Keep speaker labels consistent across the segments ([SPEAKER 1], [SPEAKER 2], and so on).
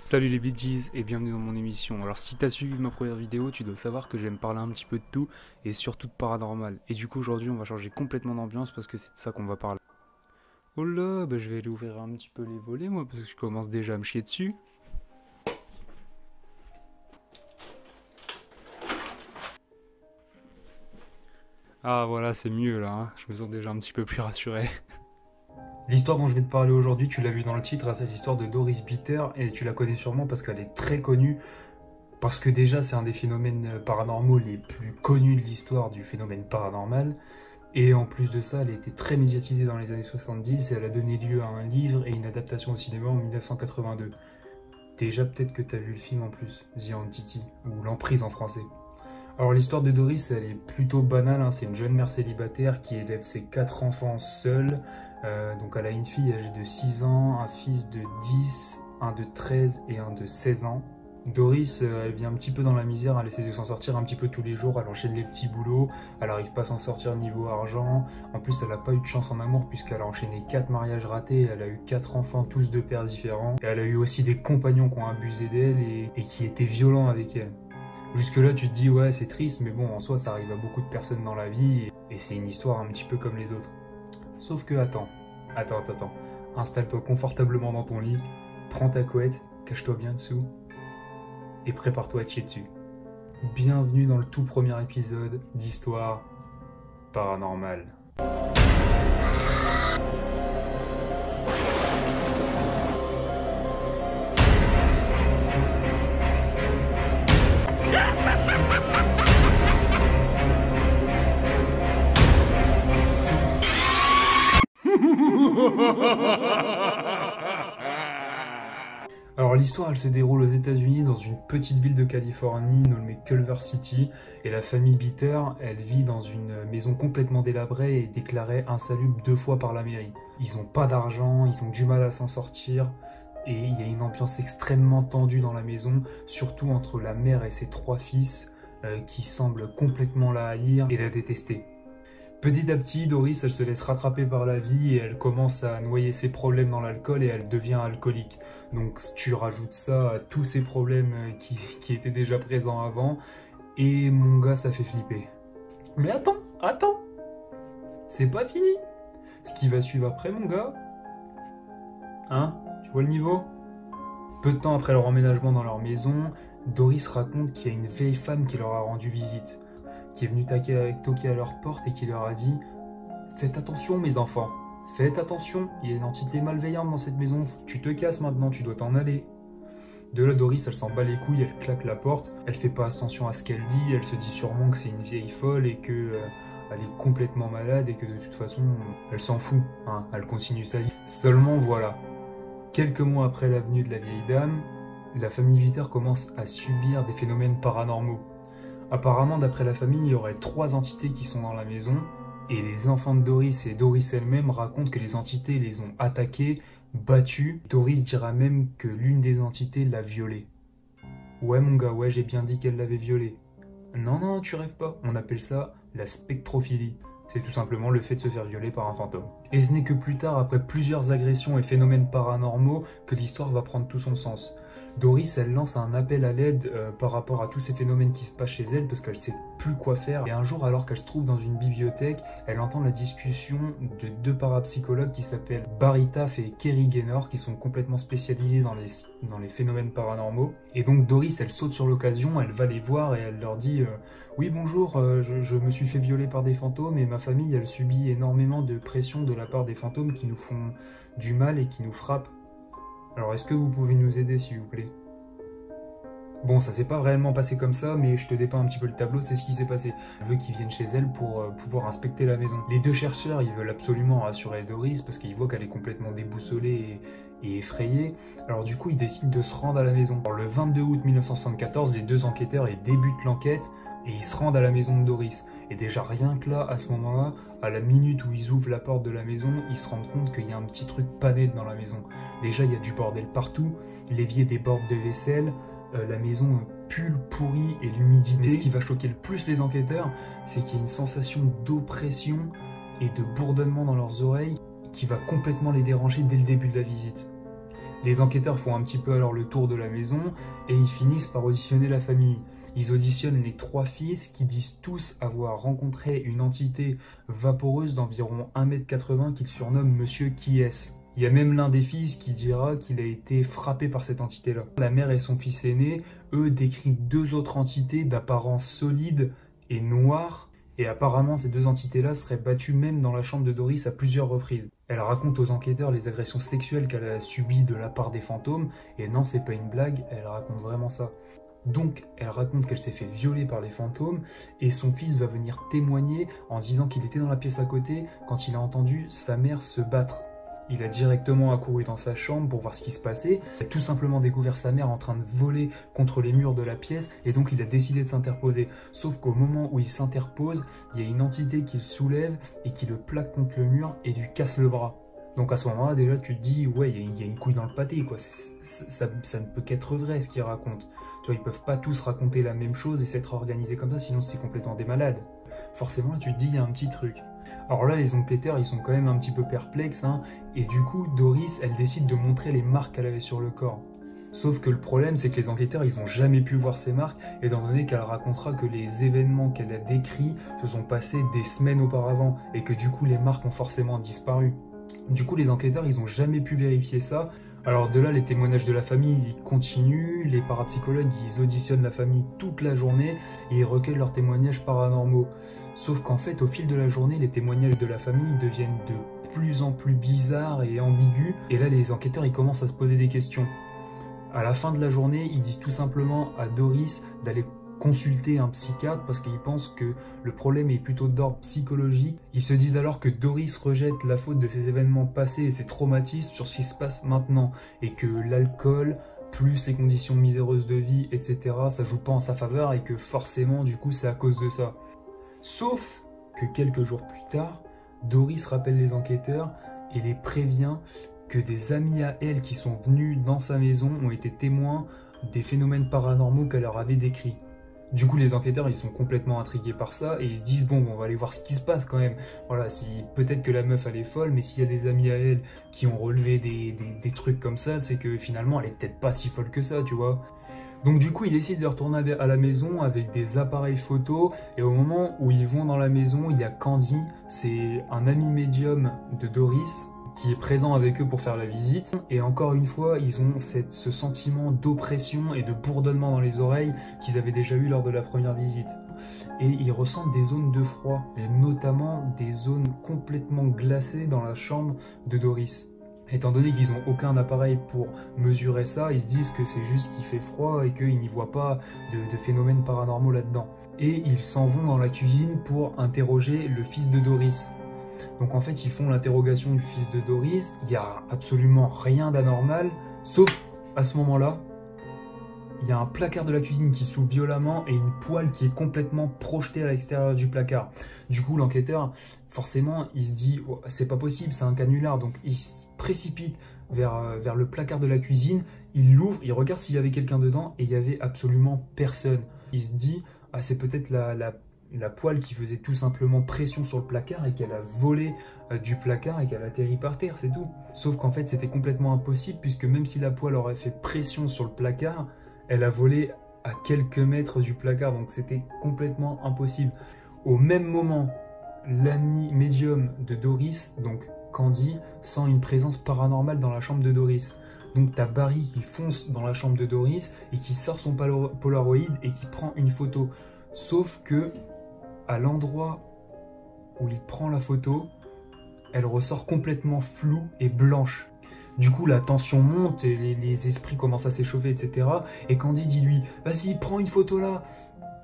[SPEAKER 1] Salut les Bee Gees et bienvenue dans mon émission. Alors si t'as suivi ma première vidéo, tu dois savoir que j'aime parler un petit peu de tout et surtout de paranormal. Et du coup aujourd'hui on va changer complètement d'ambiance parce que c'est de ça qu'on va parler. Oh là, bah je vais aller ouvrir un petit peu les volets moi parce que je commence déjà à me chier dessus. Ah voilà, c'est mieux là, hein. Je me sens déjà un petit peu plus rassuré. L'histoire dont je vais te parler aujourd'hui, tu l'as vu dans le titre, c'est l'histoire de Doris Bitter et tu la connais sûrement parce qu'elle est très connue. Parce que déjà, c'est un des phénomènes paranormaux les plus connus de l'histoire du phénomène paranormal. Et en plus de ça, elle a été très médiatisée dans les années 70 et elle a donné lieu à un livre et une adaptation au cinéma en 1982. Déjà, peut-être que tu as vu le film en plus, The Entity, ou L'Emprise en français. Alors l'histoire de Doris, elle est plutôt banale, hein. C'est une jeune mère célibataire qui élève ses 4 enfants seule. Donc elle a une fille âgée de 6 ans, un fils de 10, un de 13 et un de 16 ans. Doris, elle vit un petit peu dans la misère, elle essaie de s'en sortir un petit peu tous les jours, elle enchaîne les petits boulots, elle n'arrive pas à s'en sortir niveau argent. En plus, elle n'a pas eu de chance en amour puisqu'elle a enchaîné 4 mariages ratés, elle a eu 4 enfants, tous de pères différents. Et elle a eu aussi des compagnons qui ont abusé d'elle et qui étaient violents avec elle. Jusque là, tu te dis, ouais, c'est triste, mais bon, en soi, ça arrive à beaucoup de personnes dans la vie et c'est une histoire un petit peu comme les autres. Sauf que, attends. Installe-toi confortablement dans ton lit, prends ta couette, cache-toi bien dessous et prépare-toi à chier dessus. Bienvenue dans le tout premier épisode d'Histoire paranormale. Alors l'histoire, elle se déroule aux États-Unis dans une petite ville de Californie nommée Culver City et la famille Bitter, elle vit dans une maison complètement délabrée et déclarée insalubre 2 fois par la mairie. Ils n'ont pas d'argent, ils ont du mal à s'en sortir et il y a une ambiance extrêmement tendue dans la maison, surtout entre la mère et ses 3 fils qui semblent complètement la haïr et la détester. Petit à petit, Doris, elle se laisse rattraper par la vie et elle commence à noyer ses problèmes dans l'alcool et elle devient alcoolique. Donc tu rajoutes ça à tous ces problèmes qui étaient déjà présents avant et mon gars, ça fait flipper. Mais attends, c'est pas fini. Ce qui va suivre après, mon gars, hein, tu vois le niveau? Peu de temps après leur emménagement dans leur maison, Doris raconte qu'il y a une vieille femme qui leur a rendu visite, qui est venu toquer à leur porte et qui leur a dit « Faites attention mes enfants, faites attention, il y a une entité malveillante dans cette maison, tu te casses maintenant, tu dois t'en aller. » De là, Doris, elle s'en bat les couilles, elle claque la porte, elle fait pas attention à ce qu'elle dit, elle se dit sûrement que c'est une vieille folle et que elle est complètement malade et que de toute façon, elle s'en fout, hein, elle continue sa vie. Seulement voilà, quelques mois après la venue de la vieille dame, la famille Bitter commence à subir des phénomènes paranormaux. Apparemment, d'après la famille, il y aurait 3 entités qui sont dans la maison, et les enfants de Doris et Doris elle-même racontent que les entités les ont attaqués, battus. Doris dira même que l'une des entités l'a violée. Ouais mon gars, ouais j'ai bien dit qu'elle l'avait violée. Non, tu rêves pas, on appelle ça la spectrophilie. C'est tout simplement le fait de se faire violer par un fantôme. Et ce n'est que plus tard, après plusieurs agressions et phénomènes paranormaux, que l'histoire va prendre tout son sens. Doris, elle lance un appel à l'aide par rapport à tous ces phénomènes qui se passent chez elle parce qu'elle sait plus quoi faire. Et un jour, alors qu'elle se trouve dans une bibliothèque, elle entend la discussion de 2 parapsychologues qui s'appellent Barry Taff et Kerry Gaynor, qui sont complètement spécialisés dans les phénomènes paranormaux. Et donc Doris, elle saute sur l'occasion, elle va les voir et elle leur dit oui bonjour, je me suis fait violer par des fantômes et ma famille, elle subit énormément de pression de la part des fantômes qui nous font du mal et qui nous frappent. Alors est-ce que vous pouvez nous aider s'il vous plaît? Bon, ça s'est pas vraiment passé comme ça, mais je te dépeins un petit peu le tableau, c'est ce qui s'est passé. Elle veut qu'ils viennent chez elle pour pouvoir inspecter la maison. Les 2 chercheurs, ils veulent absolument rassurer Doris parce qu'ils voient qu'elle est complètement déboussolée et effrayée. Alors du coup, ils décident de se rendre à la maison. Alors, le 22 août 1974, les 2 enquêteurs ils débutent l'enquête et ils se rendent à la maison de Doris. Et déjà rien que là, à ce moment-là, à la minute où ils ouvrent la porte de la maison, ils se rendent compte qu'il y a un petit truc pas net dans la maison. Déjà, il y a du bordel partout, l'évier déborde de vaisselle, la maison pue le pourri et l'humidité. Mais ce qui va choquer le plus les enquêteurs, c'est qu'il y a une sensation d'oppression et de bourdonnement dans leurs oreilles qui va complètement les déranger dès le début de la visite. Les enquêteurs font un petit peu alors le tour de la maison et ils finissent par auditionner la famille. Ils auditionnent les 3 fils qui disent tous avoir rencontré une entité vaporeuse d'environ 1,80 m qu'ils surnomment Monsieur Qui est-ce. Il y a même l'un des fils qui dira qu'il a été frappé par cette entité-là. La mère et son fils aîné, eux, décrivent 2 autres entités d'apparence solide et noire. Et apparemment, ces 2 entités-là seraient battues même dans la chambre de Doris à plusieurs reprises. Elle raconte aux enquêteurs les agressions sexuelles qu'elle a subies de la part des fantômes. Et non, c'est pas une blague, elle raconte vraiment ça. Donc, elle raconte qu'elle s'est fait violer par les fantômes et son fils va venir témoigner en disant qu'il était dans la pièce à côté quand il a entendu sa mère se battre. Il a directement accouru dans sa chambre pour voir ce qui se passait. Il a tout simplement découvert sa mère en train de voler contre les murs de la pièce et donc il a décidé de s'interposer. Sauf qu'au moment où il s'interpose, il y a une entité qui le soulève et qui le plaque contre le mur et lui casse le bras. Donc à ce moment-là, déjà, tu te dis, ouais, il y a une couille dans le pâté, quoi. Ça ne peut qu'être vrai ce qu'ils racontent. Tu vois, ils peuvent pas tous raconter la même chose et s'être organisés comme ça, sinon c'est complètement des malades. Forcément, là, tu te dis, il y a un petit truc. Alors là, les enquêteurs, ils sont quand même un petit peu perplexes, hein, et du coup, Doris, elle décide de montrer les marques qu'elle avait sur le corps. Sauf que le problème, c'est que les enquêteurs, ils n'ont jamais pu voir ces marques, étant donné qu'elle racontera que les événements qu'elle a décrits se sont passés des semaines auparavant, et que du coup, les marques ont forcément disparu. Du coup, les enquêteurs, ils n'ont jamais pu vérifier ça. Alors de là, les témoignages de la famille, ils continuent, les parapsychologues, ils auditionnent la famille toute la journée, et ils recueillent leurs témoignages paranormaux. Sauf qu'en fait, au fil de la journée, les témoignages de la famille deviennent de plus en plus bizarres et ambigus. Et là, les enquêteurs, ils commencent à se poser des questions. À la fin de la journée, ils disent tout simplement à Doris d'aller consulter un psychiatre parce qu'ils pensent que le problème est plutôt d'ordre psychologique. Ils se disent alors que Doris rejette la faute de ces événements passés et ses traumatismes sur ce qui se passe maintenant. Et que l'alcool, plus les conditions miséreuses de vie, etc., ça joue pas en sa faveur et que forcément, du coup, c'est à cause de ça. Sauf que quelques jours plus tard, Doris rappelle les enquêteurs et les prévient que des amis à elle qui sont venus dans sa maison ont été témoins des phénomènes paranormaux qu'elle leur avait décrits. Du coup, les enquêteurs, ils sont complètement intrigués par ça et ils se disent, bon, on va aller voir ce qui se passe quand même. Voilà, si peut-être que la meuf, elle est folle, mais s'il y a des amis à elle qui ont relevé des trucs comme ça, c'est que finalement, elle est peut-être pas si folle que ça, tu vois. Donc du coup, ils décident de retourner à la maison avec des appareils photos et au moment où ils vont dans la maison, il y a Candy, c'est un ami médium de Doris qui est présent avec eux pour faire la visite. Et encore une fois, ils ont ce sentiment d'oppression et de bourdonnement dans les oreilles qu'ils avaient déjà eu lors de la première visite. Et ils ressentent des zones de froid, et notamment des zones complètement glacées dans la chambre de Doris. Étant donné qu'ils n'ont aucun appareil pour mesurer ça, ils se disent que c'est juste qu'il fait froid et qu'ils n'y voient pas de phénomènes paranormaux là-dedans. Et ils s'en vont dans la cuisine pour interroger le fils de Doris. Donc en fait, ils font l'interrogation du fils de Doris, il n'y a absolument rien d'anormal, sauf à ce moment-là, il y a un placard de la cuisine qui s'ouvre violemment et une poêle qui est complètement projetée à l'extérieur du placard. Du coup, l'enquêteur, forcément, il se dit oh, c'est pas possible, c'est un canular. Donc il se précipite vers le placard de la cuisine, il l'ouvre, il regarde s'il y avait quelqu'un dedans et il n'y avait absolument personne. Il se dit ah, c'est peut-être la poêle qui faisait tout simplement pression sur le placard et qu'elle a volé du placard et qu'elle a atterri par terre, c'est tout. Sauf qu'en fait, c'était complètement impossible puisque même si la poêle aurait fait pression sur le placard, elle a volé à quelques mètres du placard, donc c'était complètement impossible. Au même moment, l'ami médium de Doris, donc Candy, sent une présence paranormale dans la chambre de Doris. Donc t'as Barry qui fonce dans la chambre de Doris et qui sort son Polaroid et qui prend une photo. Sauf que, à l'endroit où il prend la photo, elle ressort complètement floue et blanche. Du coup, la tension monte et les esprits commencent à s'échauffer, etc. Et Candy dit-lui, vas-y, prends une photo là.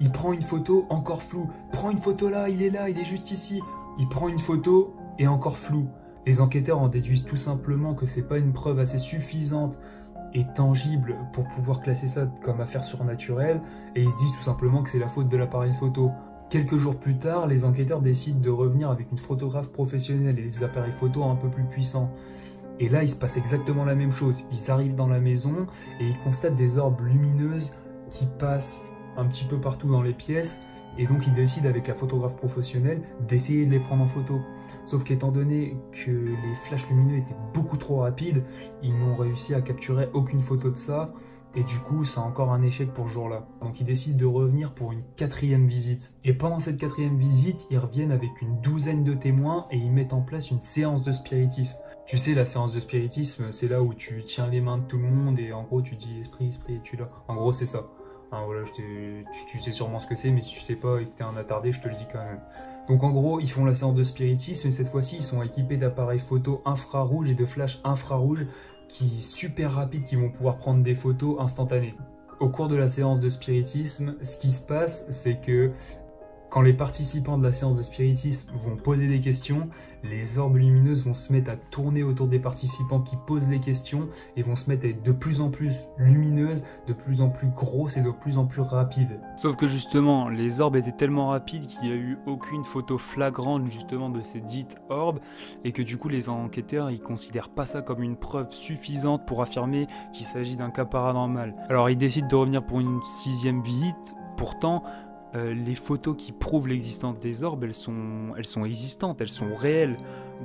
[SPEAKER 1] Il prend une photo encore floue. Prends une photo là, il est juste ici. Il prend une photo et encore floue. Les enquêteurs en déduisent tout simplement que c'est pas une preuve assez suffisante et tangible pour pouvoir classer ça comme affaire surnaturelle. Et ils se disent tout simplement que c'est la faute de l'appareil photo. Quelques jours plus tard, les enquêteurs décident de revenir avec une photographe professionnelle et des appareils photo un peu plus puissants. Et là, il se passe exactement la même chose. Ils arrivent dans la maison et ils constatent des orbes lumineuses qui passent un petit peu partout dans les pièces Et donc ils décident avec la photographe professionnelle d'essayer de les prendre en photo. Sauf qu'étant donné que les flashs lumineux étaient beaucoup trop rapides, ils n'ont réussi à capturer aucune photo de ça. Et du coup, c'est encore un échec pour ce jour-là. Donc ils décident de revenir pour une 4e visite. Et pendant cette 4e visite, ils reviennent avec une 12aine de témoins et ils mettent en place une séance de spiritisme. Tu sais, la séance de spiritisme, c'est là où tu tiens les mains de tout le monde et en gros tu dis esprit, esprit, tu là. En gros, c'est ça. Hein, voilà, tu sais sûrement ce que c'est, mais si tu sais pas et que t'es un attardé, je te le dis quand même. Donc en gros, ils font la séance de spiritisme et cette fois-ci, ils sont équipés d'appareils photo infrarouges et de flash infrarouges qui super rapides, qui vont pouvoir prendre des photos instantanées. Au cours de la séance de spiritisme, ce qui se passe, c'est que quand les participants de la séance de spiritisme vont poser des questions, les orbes lumineuses vont se mettre à tourner autour des participants qui posent les questions et vont se mettre à être de plus en plus lumineuses, de plus en plus grosses et de plus en plus rapides. Sauf que justement, les orbes étaient tellement rapides qu'il n'y a eu aucune photo flagrante justement de ces dites orbes et que du coup les enquêteurs ils considèrent pas ça comme une preuve suffisante pour affirmer qu'il s'agit d'un cas paranormal. Alors ils décident de revenir pour une 6e visite, pourtant les photos qui prouvent l'existence des orbes, elles sont existantes, elles sont réelles.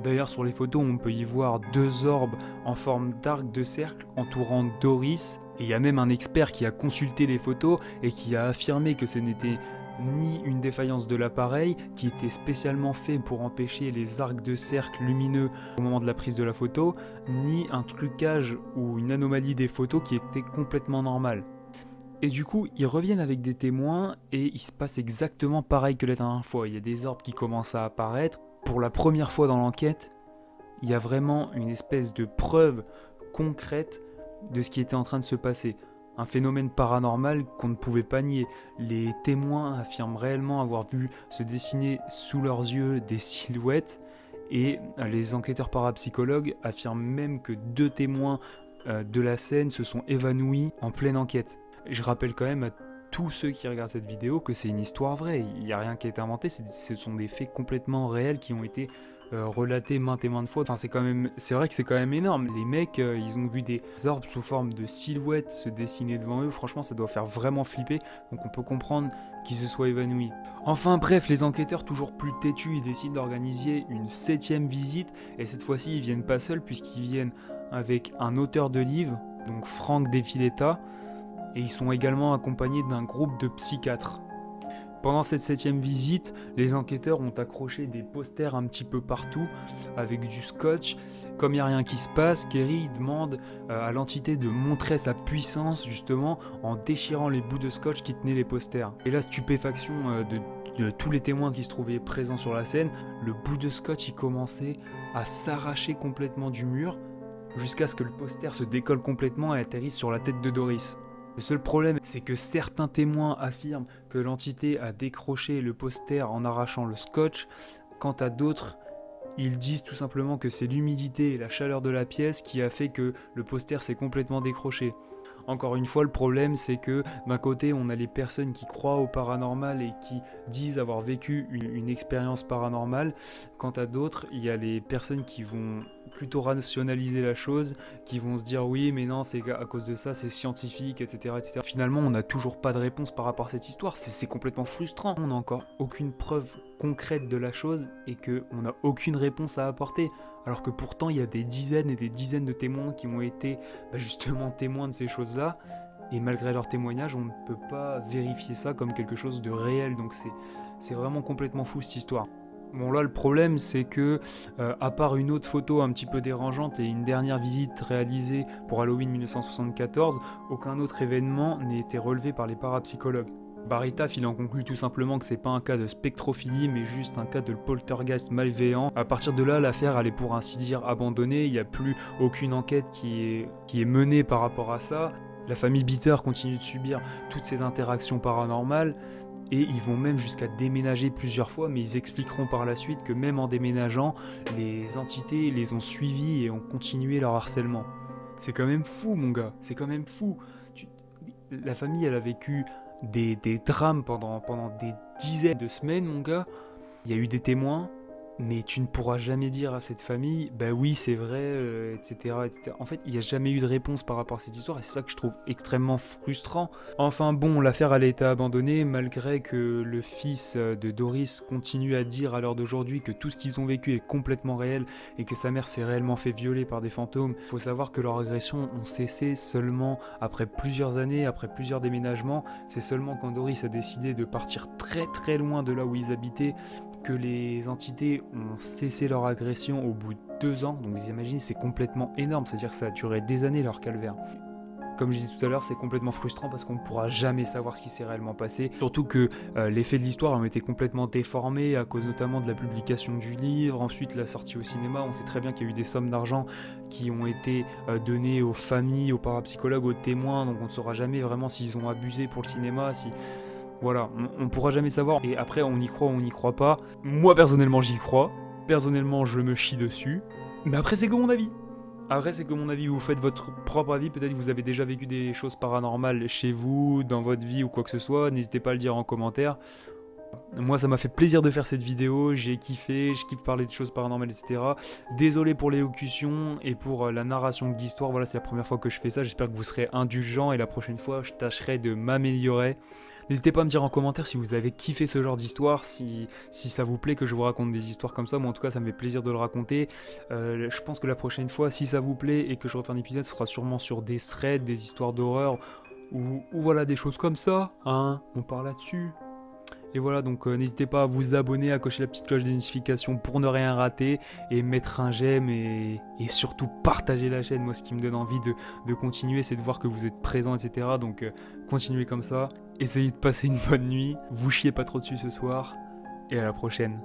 [SPEAKER 1] D'ailleurs, sur les photos, on peut y voir 2 orbes en forme d'arc de cercle entourant Doris. Et il y a même un expert qui a consulté les photos et qui a affirmé que ce n'était ni une défaillance de l'appareil, qui était spécialement fait pour empêcher les arcs de cercle lumineux au moment de la prise de la photo, ni un trucage ou une anomalie des photos qui était complètement normale. Et du coup, ils reviennent avec des témoins et il se passe exactement pareil que la dernière fois. Il y a des orbes qui commencent à apparaître. Pour la première fois dans l'enquête, il y a vraiment une espèce de preuve concrète de ce qui était en train de se passer. Un phénomène paranormal qu'on ne pouvait pas nier. Les témoins affirment réellement avoir vu se dessiner sous leurs yeux des silhouettes et les enquêteurs parapsychologues affirment même que 2 témoins de la scène se sont évanouis en pleine enquête. Je rappelle quand même à tous ceux qui regardent cette vidéo que c'est une histoire vraie, il n'y a rien qui a été inventé, ce sont des faits complètement réels qui ont été relatés maintes et maintes fois. Enfin, c'est vrai que c'est quand même énorme. Les mecs, ils ont vu des orbes sous forme de silhouettes se dessiner devant eux, franchement ça doit faire vraiment flipper, donc on peut comprendre qu'ils se soient évanouis. Enfin bref, les enquêteurs toujours plus têtus, ils décident d'organiser une 7e visite, et cette fois-ci ils viennent pas seuls puisqu'ils viennent avec un auteur de livre, donc Frank Defiletta, et ils sont également accompagnés d'un groupe de psychiatres. Pendant cette 7e visite, les enquêteurs ont accroché des posters un petit peu partout avec du scotch. Comme il n'y a rien qui se passe, Kerry demande à l'entité de montrer sa puissance justement en déchirant les bouts de scotch qui tenaient les posters. Et la stupéfaction de tous les témoins qui se trouvaient présents sur la scène, le bout de scotch il commençait à s'arracher complètement du mur jusqu'à ce que le poster se décolle complètement et atterrisse sur la tête de Doris. Le seul problème, c'est que certains témoins affirment que l'entité a décroché le poster en arrachant le scotch. Quant à d'autres, ils disent tout simplement que c'est l'humidité et la chaleur de la pièce qui a fait que le poster s'est complètement décroché. Encore une fois, le problème, c'est que d'un côté, on a les personnes qui croient au paranormal et qui disent avoir vécu une expérience paranormale. Quant à d'autres, il y a les personnes qui vont plutôt rationaliser la chose, qui vont se dire oui, mais non, c'est à cause de ça, c'est scientifique, etc., etc. Finalement, on n'a toujours pas de réponse par rapport à cette histoire. C'est complètement frustrant. On n'a encore aucune preuve concrète de la chose et qu'on n'a aucune réponse à apporter. Alors que pourtant, il y a des dizaines et des dizaines de témoins qui ont été justement témoins de ces choses-là. Et malgré leur témoignage, on ne peut pas vérifier ça comme quelque chose de réel. Donc c'est vraiment complètement fou cette histoire. Bon là, le problème, c'est que, à part une autre photo un petit peu dérangeante et une dernière visite réalisée pour Halloween 1974, aucun autre événement n'a été relevé par les parapsychologues. Barry Taff, il en conclut tout simplement que c'est pas un cas de spectrophilie mais juste un cas de poltergeist malveillant. À partir de là, l'affaire elle est pour ainsi dire abandonnée, il n'y a plus aucune enquête qui est menée par rapport à ça. La famille Bitter continue de subir toutes ces interactions paranormales et ils vont même jusqu'à déménager plusieurs fois, mais ils expliqueront par la suite que même en déménageant, les entités les ont suivis et ont continué leur harcèlement. C'est quand même fou mon gars, c'est quand même fou. La famille elle a vécu des drames pendant des dizaines de semaines, mon gars. Il y a eu des témoins, mais tu ne pourras jamais dire à cette famille, bah oui, c'est vrai, etc., etc. En fait, il n'y a jamais eu de réponse par rapport à cette histoire, et c'est ça que je trouve extrêmement frustrant. Enfin bon, l'affaire elle a été abandonnée, malgré que le fils de Doris continue à dire à l'heure d'aujourd'hui que tout ce qu'ils ont vécu est complètement réel, et que sa mère s'est réellement fait violer par des fantômes. Il faut savoir que leurs agressions ont cessé seulement après plusieurs années, après plusieurs déménagements. C'est seulement quand Doris a décidé de partir très très loin de là où ils habitaient, que les entités ont cessé leur agression au bout de 2 ans. Donc vous imaginez, c'est complètement énorme, c'est-à-dire que ça a duré des années leur calvaire. Comme je disais tout à l'heure, c'est complètement frustrant parce qu'on ne pourra jamais savoir ce qui s'est réellement passé. Surtout que les faits de l'histoire ont été complètement déformés à cause notamment de la publication du livre, ensuite la sortie au cinéma. On sait très bien qu'il y a eu des sommes d'argent qui ont été données aux familles, aux parapsychologues, aux témoins. Donc on ne saura jamais vraiment s'ils ont abusé pour le cinéma, si... Voilà, on ne pourra jamais savoir. Et après, on y croit ou on n'y croit pas. Moi, personnellement, j'y crois. Personnellement, je me chie dessus. Mais après, c'est que mon avis. Après, c'est que mon avis. Vous faites votre propre avis. Peut-être que vous avez déjà vécu des choses paranormales chez vous, dans votre vie ou quoi que ce soit. N'hésitez pas à le dire en commentaire. Moi, ça m'a fait plaisir de faire cette vidéo. J'ai kiffé. Je kiffe parler de choses paranormales, etc. Désolé pour l'élocution et pour la narration de l'histoire. Voilà, c'est la première fois que je fais ça. J'espère que vous serez indulgents. Et la prochaine fois, je tâcherai de m'améliorer. N'hésitez pas à me dire en commentaire si vous avez kiffé ce genre d'histoire, si ça vous plaît que je vous raconte des histoires comme ça. Moi en tout cas ça me fait plaisir de le raconter. Je pense que la prochaine fois, si ça vous plaît et que je refais un épisode, ce sera sûrement sur des threads, des histoires d'horreur ou voilà des choses comme ça. Hein, on parle là-dessus. Et voilà, donc n'hésitez pas à vous abonner, à cocher la petite cloche de notification pour ne rien rater, et mettre un j'aime, et surtout partager la chaîne. Moi, ce qui me donne envie de continuer, c'est de voir que vous êtes présents, etc. Donc continuez comme ça, essayez de passer une bonne nuit, vous chiez pas trop dessus ce soir, et à la prochaine.